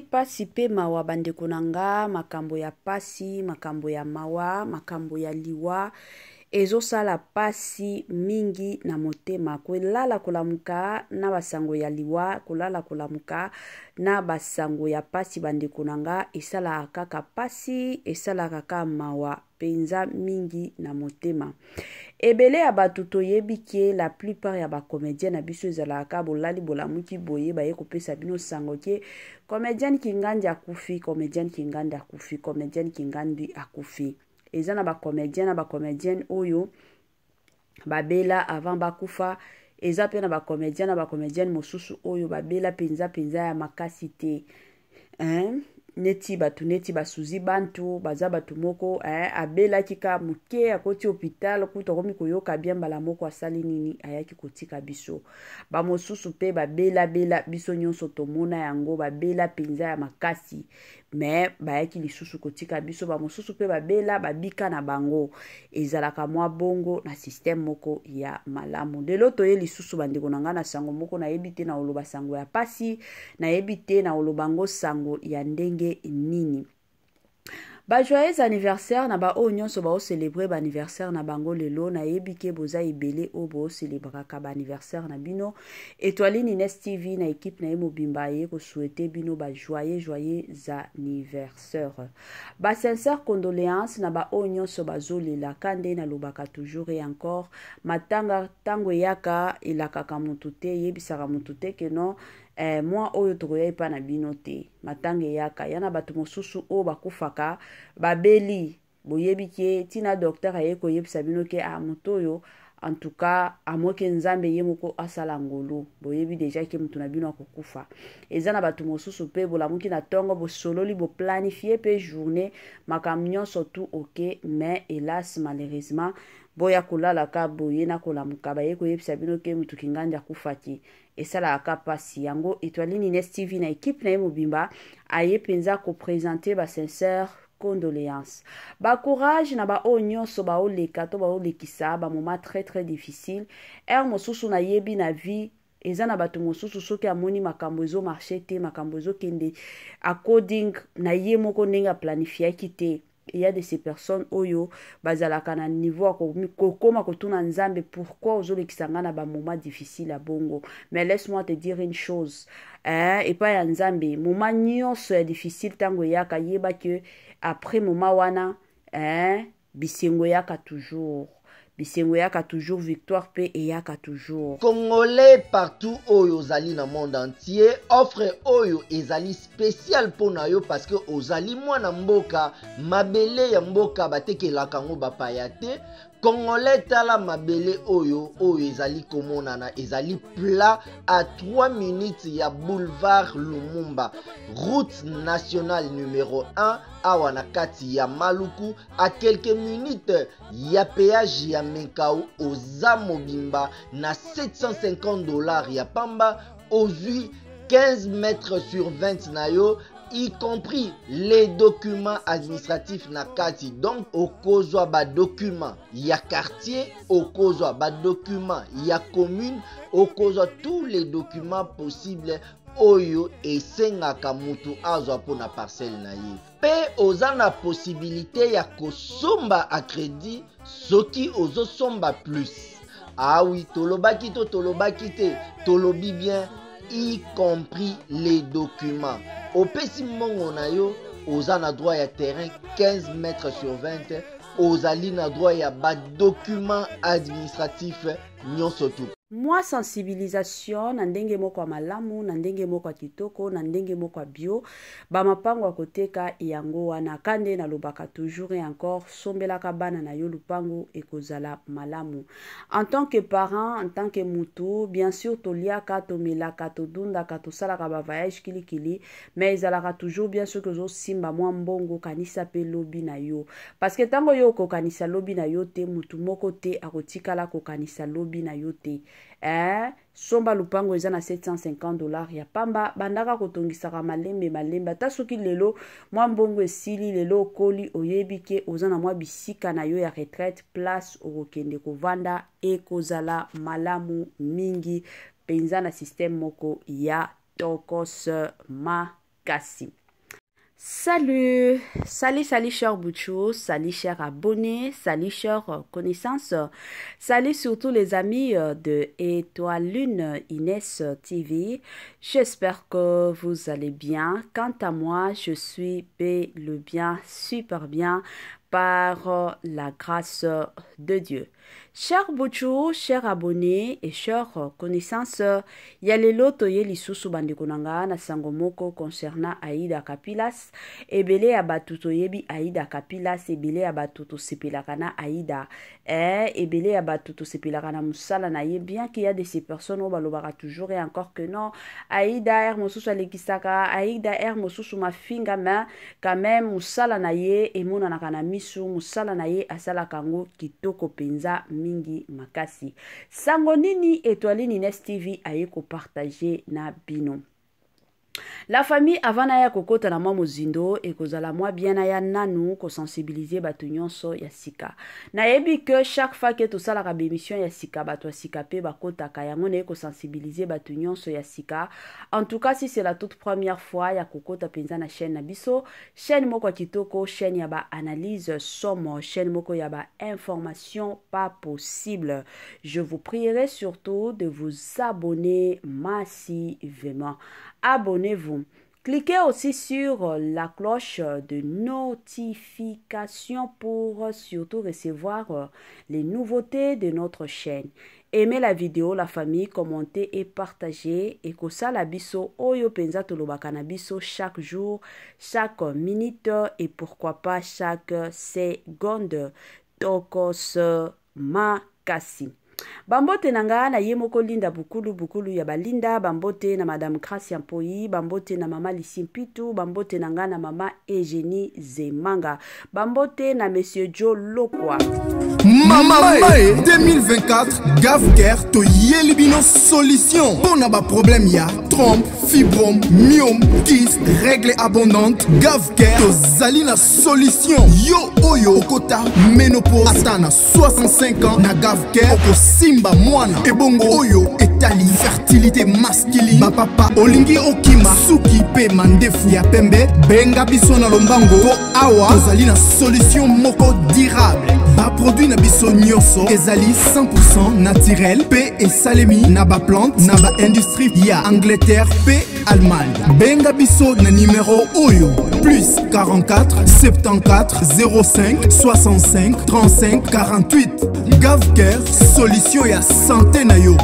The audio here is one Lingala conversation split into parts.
pasi pe mawa bandeko nanga, makambo ya pasi, makambo ya mawa, makambo ya liwa, ezosala pasi mingi na motema. Kolala kolamuka na basango ya liwa, kolala kolamuka na basango ya pasi bandeko nanga, esala kaka pasi, esala kaka mawa, penza mingi na motema. Ebele ya batu toyebi ke la plupart ya ba comédien na biso ezalaka bolali bolamuki boye baye kopesa bino sango ke comédien Kingandi akufi, comédien Kingandi akufi, comédien Kingandi akufi. Eza na ba comédien oyo babela avant bakufa, eza pe na ba comédien mosusu oyo babela penza ya makasi te. Neti basuzi bantu baza batu moko abela kika muke akoti hôpital kuto komi koyoka bien bala moko asali nini ayaki kotika biso. Ba mosusu pe babela biso nyonso tomona yango babela penza ya makasi mais bayaki lisusu kotika biso. Ba mosusu pe babela babika na bango, ezalaka mwa bongo na système moko ya malamu. Lelo toye lisusu bandeko nanga na sango moko na yebi te na oloba sango ya pasi, na yebi te na olobango sango ya ndenge nini. Ba joyeux anniversaire na ba o nyonso ba o célébrer ba anniversaire na bango lelo, na yebi ke boza ibele o bo célébrer ka ba anniversaire na bino. Étoile Nines TV na équipe na Emo Bimba ye ko souhaiter bino ba joyeux anniversaire. Ba sincère condoléances na ba o nyonso ba zolela kande na lobaka toujours et encore matanga tango yaka ilaka mutu te yebisaka mutu te ke non moi oyo tokoya epa na bino te matange yaka yana batu mosusu o bakufaka babeli boyebi ke tina docteur ayeko yebisa bino ke mutu oyo en tout cas amoke nzambe ye moko asala ngolo boyebi deja ke mutu na bino akokufa. Eza na batu mosusu pe bolamuki na tongo bosololi bo planifier pe journée makam nyonso tout ok, mais hélas malheureusement boya kolala ka boye na kolamuka baye koyebisa bino ke mutu Kingandi akufaki esala aka pasi yango. Étoile Nines TV na équipe na Emo Bimba aye penza ko présenter ba sincère condoléances. Ba courage na ba o nyonso ba o leka to ba o lekisa ba moment très difficile. Mosusu na yebi na vie eza na batu mosusu soki amoni makambo ezo marché te, makambo ezo kende according na ye moko ndenge planifier kite. Il y a de ces personnes oyo bazalaka na niveau kokoma kotuna nzambe pourquoi ozolekisanga na ba moment difficile à bongo. Mais laisse-moi te dire une chose, et pas ya nzambe moment nyonso ya difficile tango yaka yeba que après moment wana bisengo yaka toujours. Bisengo yaka toujours, victoire pe et yaka toujours. Congolais partout oyo ozali na monde entier, offre oyo ezali spécial pona yo parce que ozali mwana mboka mabele ya mboka batekelaka ngo bapaya te. Congolais tala mabele oyo ezali komonana ezali plat à 3 minutes ya boulevard Lumumba, route nationale numéro 1 awa na kati ya Maluku, à quelques minutes ya péage ya Menkau oza mobimba na $750 ya pamba ozui 15 mètres sur 20 na yo, y compris les documents administratifs na kati. Donc okozwa ba document ya quartier, okozwa ba document ya commune, okozwa tous les documents possibles oyo esengaka mutu azwa pona parcelle na ye. Pe oza na possibilité ya kosomba a crédit soki ozo somba plus. Ah oui, tolobaki to tolobaki te, tolobi bien, y compris les documents. Opesi mbongo na yo, oza na droit ya terrain 15 mètres sur 20, ozali na droit ya ba document administratif nyonso tout. Moi sensibilisation na ndenge moko malamu, na ndenge moko kitoko, na ndenge moko bio, ba mapango koteka yango wana kande na lobaka toujours et encore sombelaka bana na yo lupango ekozala malamu. En tant que parent, en tant que mutu, bien sûr toliaka, tomelaka, todundaka, tosalaka ba voyage kilikili, mais ezalaka toujours bien sûr que zo simba mwa mbongo kanisa pe lobi na yo. Parce que tango yo ko kanisa lobi na yo te, mutu moko te akotikala ko kanisa lobi na yo te. Somba lupango eza na $750 ya pamba bandaka kotongisaka malembe ata soki lelo mwa mbongo esili lelo okoli oyebi ke oza na mwa bisika na yo ya retraite place okokende kovanda ekozala malamu mingi penza na système moko ya tokos ma makasi. Salut, chers Bouchou, salut chers abonnés, salut chers connaissances, salut surtout les amis de Étoile Lune Inès TV. J'espère que vous allez bien. Quant à moi, je suis bien, super bien, par la grâce de Dieu. Chers Bouchou, chers abonnés et chers connaissances, il y a les loto ye lisusu bandekonanga na sangomoko concernant Aïda Capilas, ebele ya batuto yebi Aïda Capilas, ebele ya batuto sepelakana Aïda, ebele ya batuto sepelakana musala na ye, bien qu'il y a de ces personnes au balobara toujours et encore que non, Aïda er mosusu alekisaka, Aïda er mosusu mafinga, mais quand même musala na ye emona nakana misu, musala na ye asala kango kitoko penza mingi makasi. Sango nini Étoile Inès TV ayeko partager na bino. La famille avant ya kokota na mwa mozindo et kozala mwa bien ya nanu ko sensibiliser batu nyonso ya sika. Na yebi que chaque fois que to sala ka bémission ya sika batu sika pe bakota ka yango na ko sensibiliser batu nyonso ya sika. En tout cas si c'est la toute première fois ya kokota penza na chaîne na biso, chaîne moko kitoko, chaîne ya ba analyse somme, chaîne moko ya ba information pas possible. Je vous prierai surtout de vous abonner massivement. Abonnez-vous. Cliquez aussi sur la cloche de notification pour surtout recevoir les nouveautés de notre chaîne. Aimez la vidéo, la famille, commentez et partagez. Et que ça la biso oyo penza tolobaka na biso chaque jour, chaque minute et pourquoi pas chaque seconde. Tokos makasi. Bambote nanga na yemoko linda bukulu ya balinda, bambote na madame Gracia Mpoi, bambote na mama Lisimpitu, bambote nanga na mama Eugénie Zemanga, bambote na monsieur Joe Lokwa. Mama 2024 Gavker to yelibino solution. Pour na ba problème ya trompe, fibrome, myome, kyste, règle abondante. Gavker to zali na solution. Yo oyo kota ménopause atana 65 ans na Gavker oko simba mwana. Ebongo oyo etali fertilité masculine. Ba papa olingi okima suki pe mandefu ya pembe. Benga biso na lombango po awa tozali na solution moko durable. Ba produit na biso nyonso ezali 100% naturel pe esalemi na ba plante na ba industrie ya Angleterre pe Allemagne. Benga biso na numéro oyo plus 44 74 05 65 35 48. Gavker solution ya santé na yo.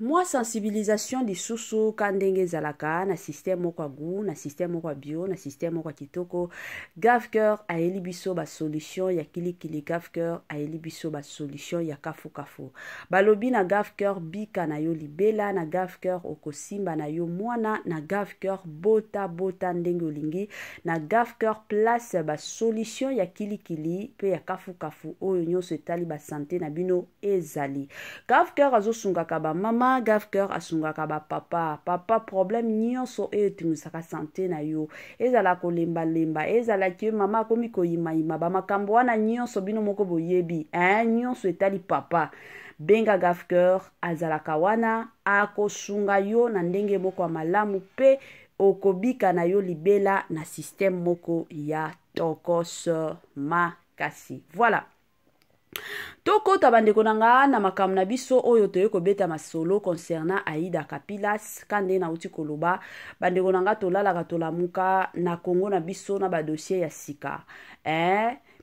Moi sensibilisation di susu kandenge zalaka na système moko gu, na système moko bio, na système moko kitoko. Gavker a elibiso ba solution ya kili Gavker a elibiso ba solution ya kafu. Balobi na Gavker bika na yo libela, na Gavker okosimba na yo mwana, na Gavker bota ndenge olingi, na Gavker place ba solution ya kili pe ya kafu oyo nyonso etali ba santé na bino ezali. Gavker azosungaka ba mama, Gavker asungaka ba papa problème nyonso etumisaka santé na yo ezala kolemba ezala ki mama komi koyima ba makambo wana nyonso bino moko boyebi nyonso etali papa. Benga Gavker azalaka wana akosunga yo na ndenge moko malamu pe okobika na yo libela na système moko ya tokos makasi. Voilà. Toko tabandeko nanga na makam na biso oyo toyeko beta masolo concernant Aïda Capilas kande na uti koloba bandeko nanga tolalaka tolamuka na Congo na biso na ba dossier ya sika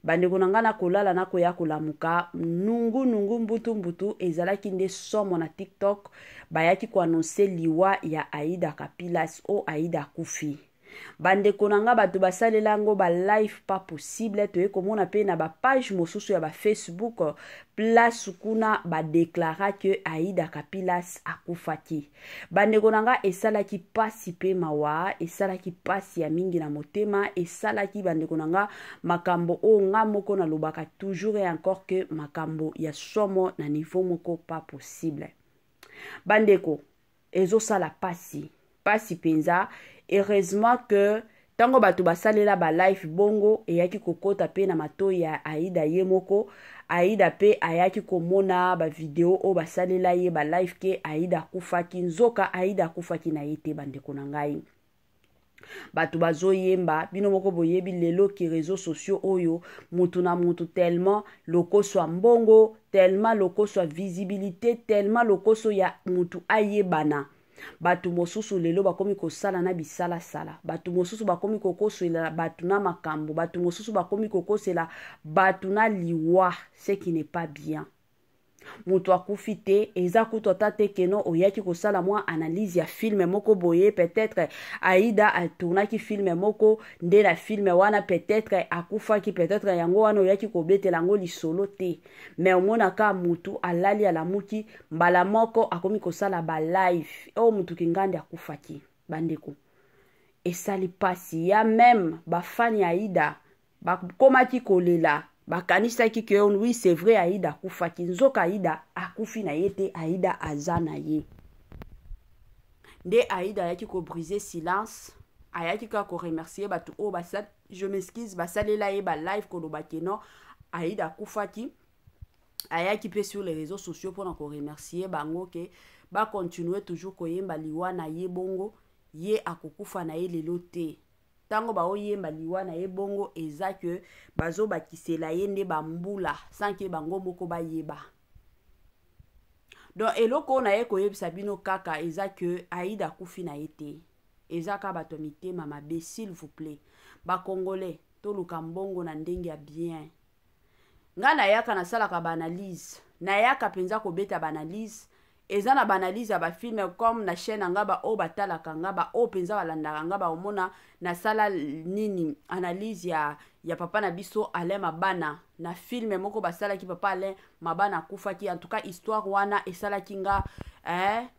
bandeko nanga na kolala na koya kolamuka nungu mbutu ezalaki nde somo na TikTok bayaki ko annoncer liwa ya Aïda Capilas o Aïda kufi. Bandeko nanga bato basalela ngo ba live pas possible to ekomona pe na ba page mosusu ya ba Facebook place kuna ba déclara que Aïda Capilas akufaki. Bandeko nanga esalaki pasi pe mawa, esalaki pasi ya mingi na motema, esalaki bandeko nanga makambo o nga moko na lobaka toujours et encore que makambo ya somo na niveau moko pas possible. Bandeko ezo sala pasi penza. Heureusement que Tango bato basalela ba live bongo eyaki kokota pe na matoi ya Aida ye moko. Aida pe ayaki komona ba video o basalela ye ba live ke Aida kufaki nzoka Aida kufaki na yete bandeko na ngai. Bato bazoyemba bino moko boyebi lelo ki réseaux sociaux oyo mutu na mutu tellement lokoso mbongo, tellement lokoso visibilité, tellement lokoso ya mutu ayebana. Batu mosusu lelo bakomi kosala na bisala sala. Batu mosusu bakomi kokosela batu na makambo. Batu mosusu bakomi kokosela batu na liwa, ce qui n'est pas bien. Mutu akufite eza kuto tate keno oyaki kosala mwa analyse ya film moko boye, peut-être Aida atournaki film moko nde na film wana peut-être akufaki, peut-être yango wana oyaki kobetela ngo lisolo te, mais omona ka mutu alali ala muki mbala moko akomi kosala ba live o mutu kingande akufaki bandeko esali pasi ya même bafani Aida bakomaki kolela bakanisaki ke oui c'est vrai Aida akufaki nzoka Aida akufi na yete Aida azana ye nde Aida ayaki ko briser silence ayaki ka ko remercier batu o basat je m'excuse basalela ye ba live ko lobaki non Aida akufaki ayaki pe sur les réseaux sociaux pour ko remercier bango ke ba continuer toujours ko yemba liwa na ye bongo ye akokufa na ye lelo te. Tango ba oyemba liwa na ye bongo eza que bazo bakisela ye nde bambula sans que bango moko ba yeba. Donc eloko na ye koyebisa bino kaka eza que Aida kufi na ye te. Eza ka bato mitema mabe s'il vous plaît. Ba congolais to luka mbongo na ndenge ya bien. Nga na yaka na sala ka banalise. Na yaka penza ko beta banalise. Eza na banalise ya ba film comme na chaîne nga ba o batala kanga ba o penza balanda nga ba omona na sala nini analyse ya papa na biso Alain Mabana na film moko basala ki papa Alain Mabana kufa ki en tout cas histoire wana esala kinga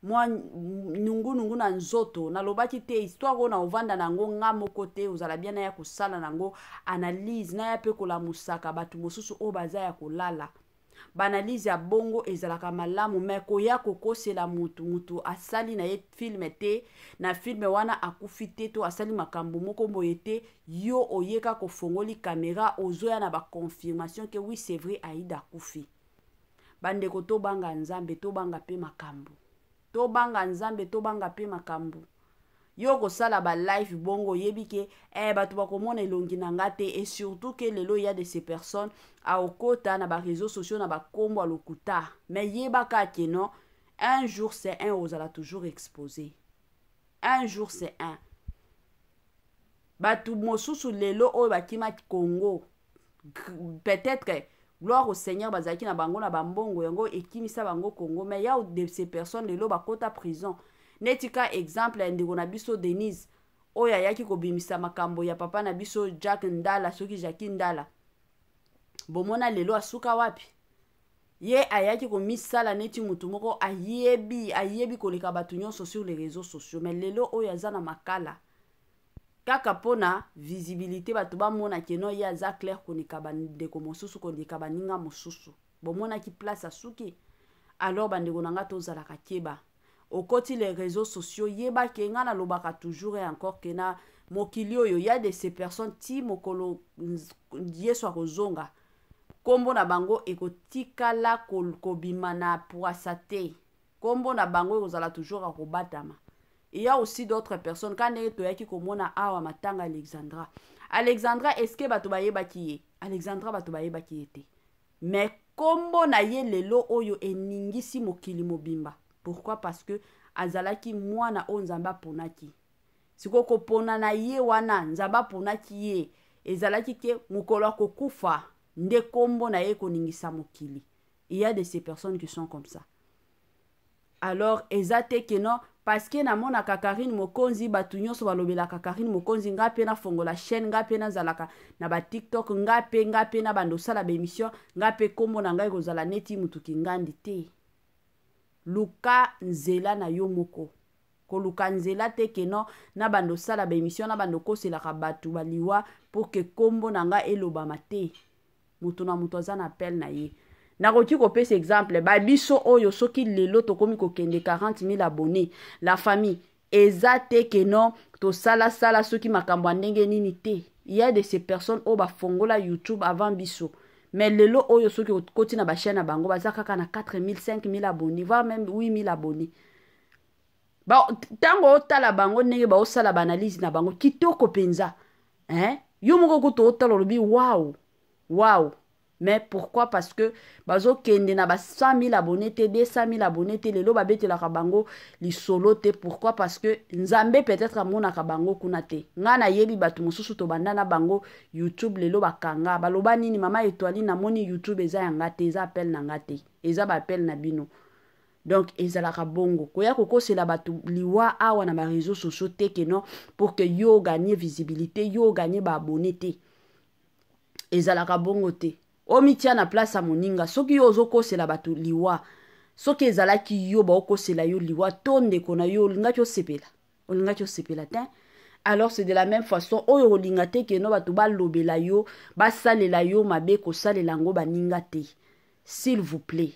moi nungu na nzoto na lobaki te histoire ona ovanda nango nga moko te uzala bien na ya kusala nango analyse na ya pe kola musaka batu mosusu o baza ya kolala. Banalize ya bongo ezalaka malamu me koya kokosela mutu asali na ye film te na film wana akufi te to asali makambo moko boye te yo oyeka kofongoli caméra ozoya na ba confirmation que oui c'est vrai Aida akufi. Bandeko to banga nzambe to banga pe makambo. To banga nzambe to banga pe makambo. Yo kosala ba live bongo yebike batu bakomona elongi na ngate et surtout que lelo y a de ces personnes a okota na ba réseaux sociaux na ba kombo lokuta mais yebaka ke non un jour c'est un ozala toujours exposé. Un jour c'est un. Batu mosusu lelo o bakima Congo peut-être gloire au Seigneur bazaki na bango na bambongo yango ekimisa bango Congo mais ya de ces personnes lelo bakota prison. Netika exemple ndeko na biso Denise oya yaki kobimisa makambo ya papa na biso Jack Ndala soki Jackie Ndala bomona lelo asuka wapi ye ayaki komisala neti mutu moko ayebi koleka batu nyonso sur les réseaux sociaux mais lelo oya zana makala kaka pona visibilité batu bamona keno ya za clair konika bandeko mosusu konika baninga mosusu bomona ki place asuki alors bandeko nanga tozala kakeba au côté les réseaux sociaux yeba kenga na lobaka toujours et encore kena mokili oyo ya de ces personnes ti mokolo yeso akozonga kombo na bango ekotikala kobima na poisate kombo na bango ekozala toujours akobatama. Il y a aussi d'autres personnes quand to yaki komona awa matanga Alexandra est-ce que bato bayeba ki ye Alexandra bato bayeba ki yete mais kombo na ye lelo oyo eningisi mokili mobimba. Pourquoi? Parce que azalaki mwana o nzamba ponaki. Sikoko pona na ye wana nzamba ponaki ye. Ezalaki ke mukolo kokufa nde kombo na ye koningisa mokili. Il y a de ces personnes qui sont comme ça. Alors ezate ke non parce que na mona Kakarine Mokonzi batu nyonso balobela Kakarine Mokonzi ngape na fongola chaîne ngape na zalaka na ba TikTok ngape na bandosala ba émission ngape kombo na ngai kozala neti mutu kingandi te. Luka nzela na yo moko ko luka nzela te keno na bando sala ba émission na bando kosela ka batu baliwa pour que kombo nanga eloba mate mutu na mutu azana appel na ye na koki ko pesa exemple ba biso oyo soki lelo to komi ko kende 40 000 abonnés la famille eza te ke non tosala sala soki makambo ndenge nini te. Il y a de ces personnes au bafongola YouTube avant biso. Mais lelo oyo soki okoti na ba chaîne na bango baza kaka na 4000 5000 abonnés voire même 8000 abonnés. Ba tango otala bango ndenge ba osala ba analyse na bango kitoko penza. Hein? Yo moko kuto otala lobi wow. Wow. Mais pourquoi? Parce que bazo kende na ba 100 000 abonnés te 200 000 abonnés te lelo babete la kabango li solo te. Pourquoi? Parce que nzambe peut-être amona kabango kuna te. Ngana yebi batu mosusu to banda na bango YouTube lelo bakanga baloba nini mama étoile na moni YouTube eza yanga te eza appel na ngate eza ba appel na bino. Donc ezala kabongo koya kokosela batu liwa awa na ba réseaux sociaux te que non pour que yo gagner visibilité yo gagner ba abonnés te ezala kabongo te. Omitia na place a moninga soki yo ozokosela batu liwa soki ezalaki yo ba okosela yo liwa tonde kona yo olinga sepela te. Alors c'est de la même façon oyo olinga te ke no batu balobela yo basalela yo mabe kosalela ngo baninga te. S'il vous plaît.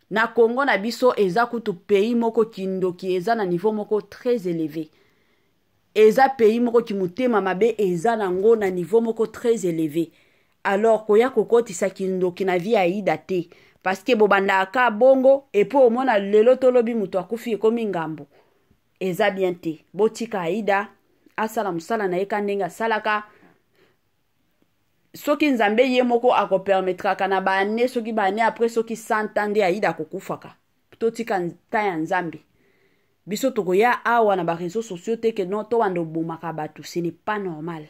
Na Congo na biso eza kutu pays moko kindoki eza na niveau moko très élevé. Eza pays moko ki mutema mabe eza nango na niveau moko très élevé. Alors koya kokotisa kindoki na vie aida te parce que bobanda aka bongo et po omona lelo tolobi mutu akufi ekomi ngambo eza bien te botika aida asala musala na eka ndenga salaka soki nzambe ye moko ako permettra kana bane soki bane après soki 100 ans de aida kokufaka totika ta ya nzambe biso tokoya awa na ba réseaux sociaux te ke non to wando bomaka batu ce n'est pas normal.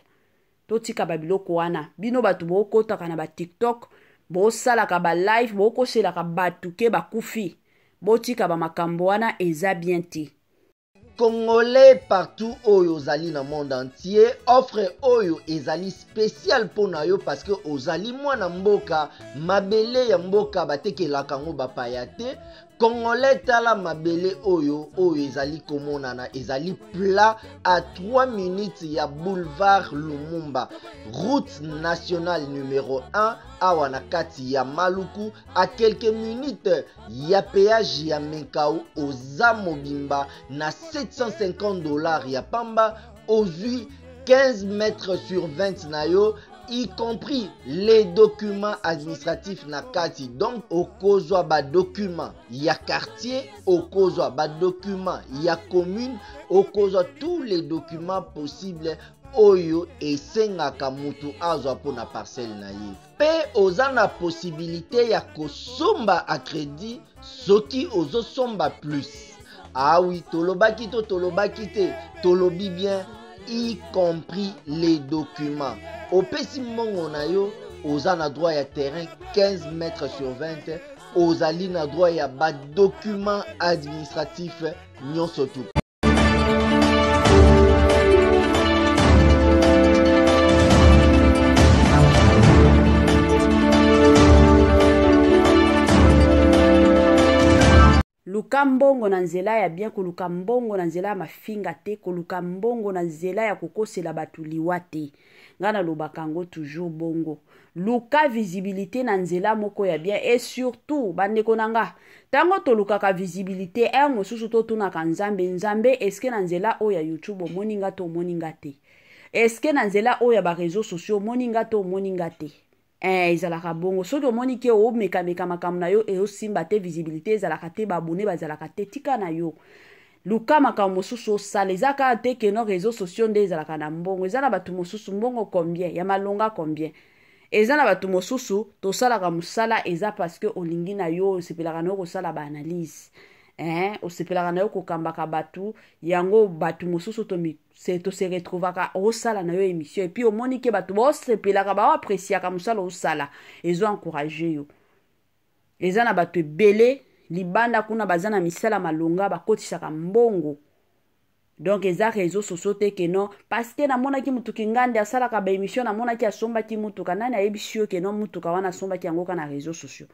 Totika babiloko wana bino batu bokotaka na ba TikTok bosalaka ba live bokoselaka batu ke bakufi botika ba makambo wana eza bien te. Congolais partout oyo ozali na monde entier offre oyo ezali spécial pona yo parce que ozali mwana mboka mabele ya mboka batekelaka ngo bapaya te. Congolais tala mabele oyo ezali komonana ezali plat à 3 minutes ya boulevard Lumumba route nationale numéro 1 awa na kati ya Maluku à quelques minutes ya péage ya Menkau oza mobimba na $750 ya pamba ozui 15 mètres sur 20 na yo y compris les documents administratifs na kati. Donc okozwa ba document ya quartier, okozwa ba document ya commune, okozwa tous les documents possibles oyo esengaka mutu azwa pona parcelle na ye. Pe oza na possibilité ya kosomba a crédit soki ozosomba plus. Ah oui, tolobaki te, tolobi bien y compris les documents. Au pesi mongo na yo, oza na droit ya terrain 15 mètres sur 20, ozali na droit ya ba document administratif nyonso tu. Luka mbongo na nzela ya bien koluka mbongo na nzela ya mafinga te koluka mbongo na nzela ya kokosela batu liwa te ngana lobaka ngo toujours bongo luka visibilité na nzela moko ya bien et surtout bandeko nanga tango tolukaka visibilité mosusu totunaka nzambe eske na nzela oyo ya YouTube omoninga to omoninga te eske na nzela oyo ya ba réseaux sociaux omoninga to omoninga te ezalaka bongo soki omoni ke omeka makambo na yo eosimba te visibilité ezalaka te babone bazalaka te tika na yo luka makambo mosusu osala ezaka te ke no réseaux sociaux nde ezalaka na mbongo eza na batu mosusu mbongo combien ya malonga combien eza na batu mosusu tosalaka mosala eza parce que olingi na yo osepelaka na yo kosala ba analyse osepelaka na yo kokambaka batu yango batu mosusu to se retrouvaka osala na yo émission et puis omoni ke batu bosepelaka baoapresiaka mosala osala ezo encourage yo eza na batu ebele libanda kuna baza na misala malonga bakotisaka mbongo. Donc eza réseaux sociaux te ke non parce que namonaki mutuki ngande asalaka ba émission namonaki asombaki mutuka nani ayebisi yo ke non mutuka wana asombaki yango kana réseaux sociaux